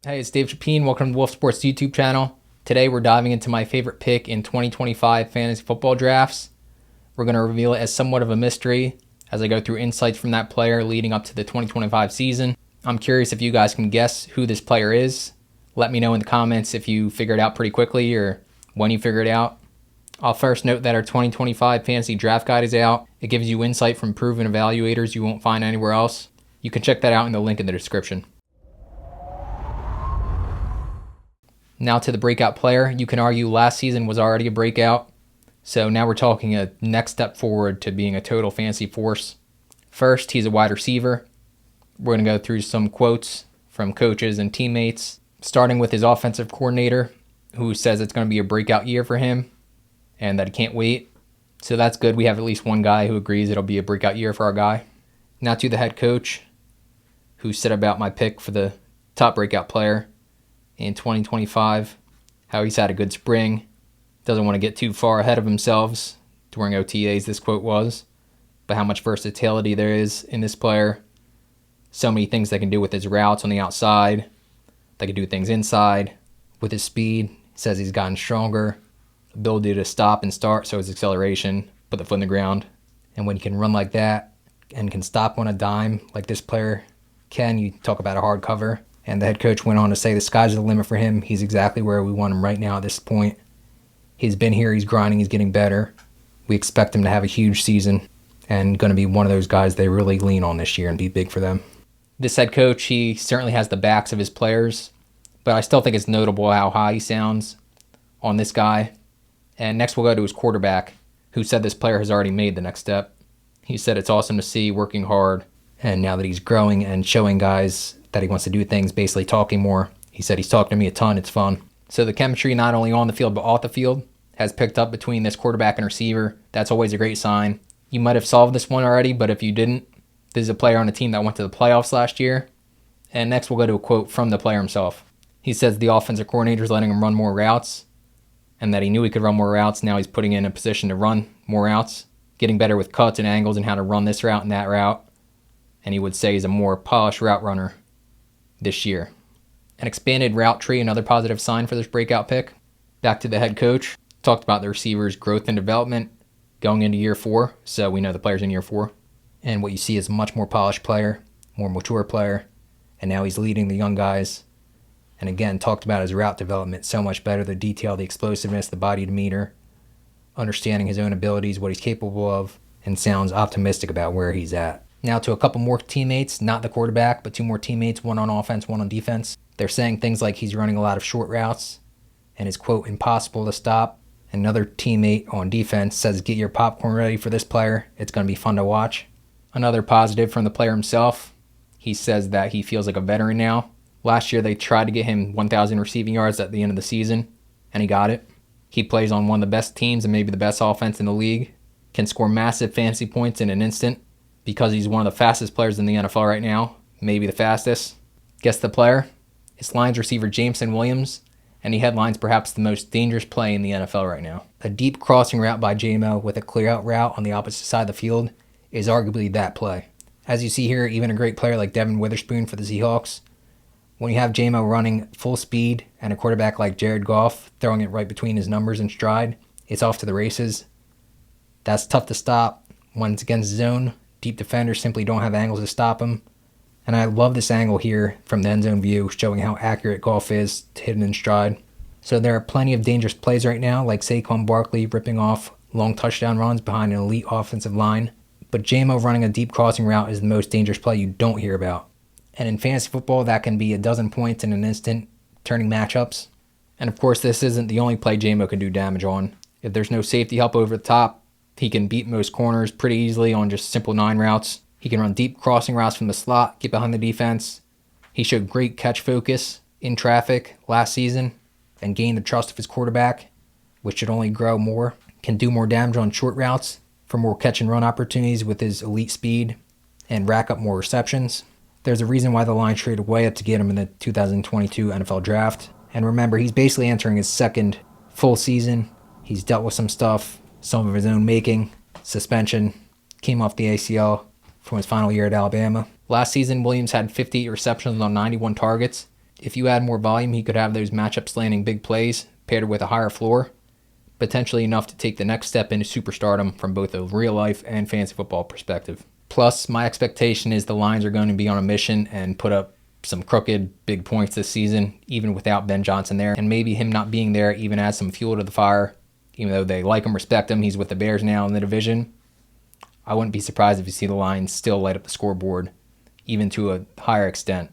Hey, it's Dave Chapin. Welcome to the Wolf Sports YouTube channel. Today we're diving into my favorite pick in 2025 fantasy football drafts. We're going to reveal it as somewhat of a mystery as I go through insights from that player leading up to the 2025 season. I'm curious if you guys can guess who this player is. Let me know in the comments if you figure it out pretty quickly or when you figure it out. I'll first note that our 2025 fantasy draft guide is out. It gives you insight from proven evaluators you won't find anywhere else. You can check that out in the link in the description. Now to the breakout player. You can argue last season was already a breakout. So now we're talking a next step forward to being a total fantasy force. First, he's a wide receiver. We're going to go through some quotes from coaches and teammates, starting with his offensive coordinator, who says it's going to be a breakout year for him and that he can't wait. So that's good. We have at least one guy who agrees it'll be a breakout year for our guy. Now to the head coach, who said about my pick for the top breakout player in 2025, how he's had a good spring, doesn't want to get too far ahead of himself during OTAs, this quote was, but how much versatility there is in this player. So many things they can do with his routes on the outside. They can do things inside. With his speed, he says he's gotten stronger. Ability to stop and start, so his acceleration, put the foot in the ground. And when you can run like that and can stop on a dime like this player can, you talk about a hard cover. And the head coach went on to say the sky's the limit for him. He's exactly where we want him right now at this point. He's been here, he's grinding, he's getting better. We expect him to have a huge season and going to be one of those guys they really lean on this year and be big for them. This head coach, he certainly has the backs of his players, but I still think it's notable how high he sounds on this guy. And next we'll go to his quarterback, who said this player has already made the next step. He said it's awesome to see, working hard, and now that he's growing and showing guys that he wants to do things, basically talking more. He said he's talking to me a ton, it's fun. So the chemistry, not only on the field but off the field, has picked up between this quarterback and receiver. That's always a great sign. You might have solved this one already, but if you didn't, this is a player on a team that went to the playoffs last year. And next we'll go to a quote from the player himself. He says the offensive coordinator is letting him run more routes, and that he knew he could run more routes. Now he's putting in a position to run more routes, getting better with cuts and angles and how to run this route and that route. And he would say he's a more polished route runner this year. An expanded route tree, another positive sign for this breakout pick. Back to the head coach. Talked about the receiver's growth and development going into year 4. So we know the player's in year 4. And what you see is a much more polished player, more mature player. And now he's leading the young guys. And again, talked about his route development so much better. The detail, the explosiveness, the body demeanor, understanding his own abilities, what he's capable of, and sounds optimistic about where he's at. Now to a couple more teammates, not the quarterback, but 2 more teammates, one on offense, one on defense. They're saying things like he's running a lot of short routes and is, quote, impossible to stop. Another teammate on defense says, get your popcorn ready for this player. It's going to be fun to watch. Another positive from the player himself. He says that he feels like a veteran now. Last year they tried to get him 1,000 receiving yards at the end of the season, and he got it. He plays on one of the best teams and maybe the best offense in the league. Can score massive fantasy points in an instant, because he's one of the fastest players in the NFL right now, maybe the fastest. Guess the player? It's Lions receiver Jameson Williams, and he headlines perhaps the most dangerous play in the NFL right now. A deep crossing route by JMO with a clear out route on the opposite side of the field is arguably that play. As you see here, even a great player like Devin Witherspoon for the Seahawks, when you have JMO running full speed and a quarterback like Jared Goff throwing it right between his numbers in stride, it's off to the races. That's tough to stop when it's against zone. Deep defenders simply don't have angles to stop him. And I love this angle here from the end zone view, showing how accurate Goff is hidden in stride. So there are plenty of dangerous plays right now, like Saquon Barkley ripping off long touchdown runs behind an elite offensive line. But JMO running a deep crossing route is the most dangerous play you don't hear about. And in fantasy football, that can be a dozen points in an instant, turning matchups. And of course, this isn't the only play JMO can do damage on. If there's no safety help over the top, he can beat most corners pretty easily on just simple 9 routes. He can run deep crossing routes from the slot, get behind the defense. He showed great catch focus in traffic last season and gained the trust of his quarterback, which should only grow more. Can do more damage on short routes for more catch and run opportunities with his elite speed and rack up more receptions. There's a reason why the Lions traded way up to get him in the 2022 NFL draft. And remember, he's basically entering his second full season. He's dealt with some stuff, some of his own making, suspension, came off the ACL from his final year at Alabama. Last season, Williams had 58 receptions on 91 targets If you add more volume, he could have those matchups landing big plays paired with a higher floor, potentially enough to take the next step into superstardom from both a real life and fantasy football perspective. Plus, my expectation is the Lions are going to be on a mission and put up some crooked big points this season, even without Ben Johnson there. And maybe him not being there even adds some fuel to the fire. Even though they like him, respect him, he's with the Bears now in the division. I wouldn't be surprised if you see the Lions still light up the scoreboard, even to a higher extent,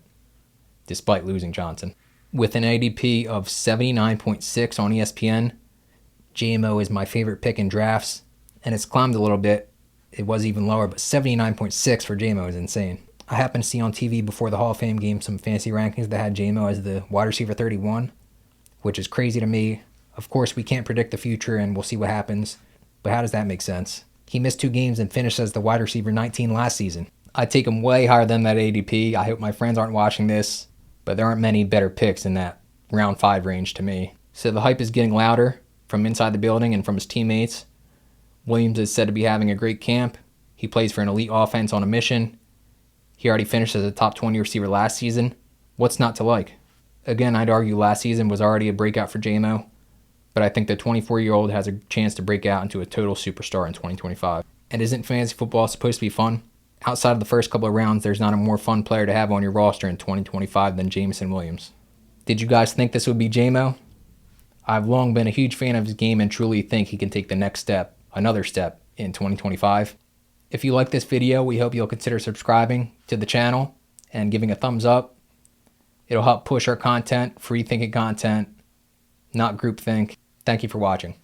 despite losing Johnson. With an ADP of 79.6 on ESPN, JMO is my favorite pick in drafts, and it's climbed a little bit. It was even lower, but 79.6 for JMO is insane. I happened to see on TV before the Hall of Fame game some fantasy rankings that had JMO as the wide receiver 31, which is crazy to me. Of course, we can't predict the future, and we'll see what happens, but how does that make sense? He missed 2 games and finished as the wide receiver 19 last season. I'd take him way higher than that ADP. I hope my friends aren't watching this, but there aren't many better picks in that round 5 range to me. So the hype is getting louder from inside the building and from his teammates. Williams is said to be having a great camp. He plays for an elite offense on a mission. He already finished as a top 20 receiver last season. What's not to like? Again, I'd argue last season was already a breakout for JMO, but I think the 24-year-old has a chance to break out into a total superstar in 2025. And isn't fantasy football supposed to be fun? Outside of the first couple of rounds, there's not a more fun player to have on your roster in 2025 than Jameson Williams. Did you guys think this would be JMO? I've long been a huge fan of his game and truly think he can take the next step, another step, in 2025. If you like this video, we hope you'll consider subscribing to the channel and giving a thumbs up. It'll help push our content, free thinking content, not groupthink. Thank you for watching.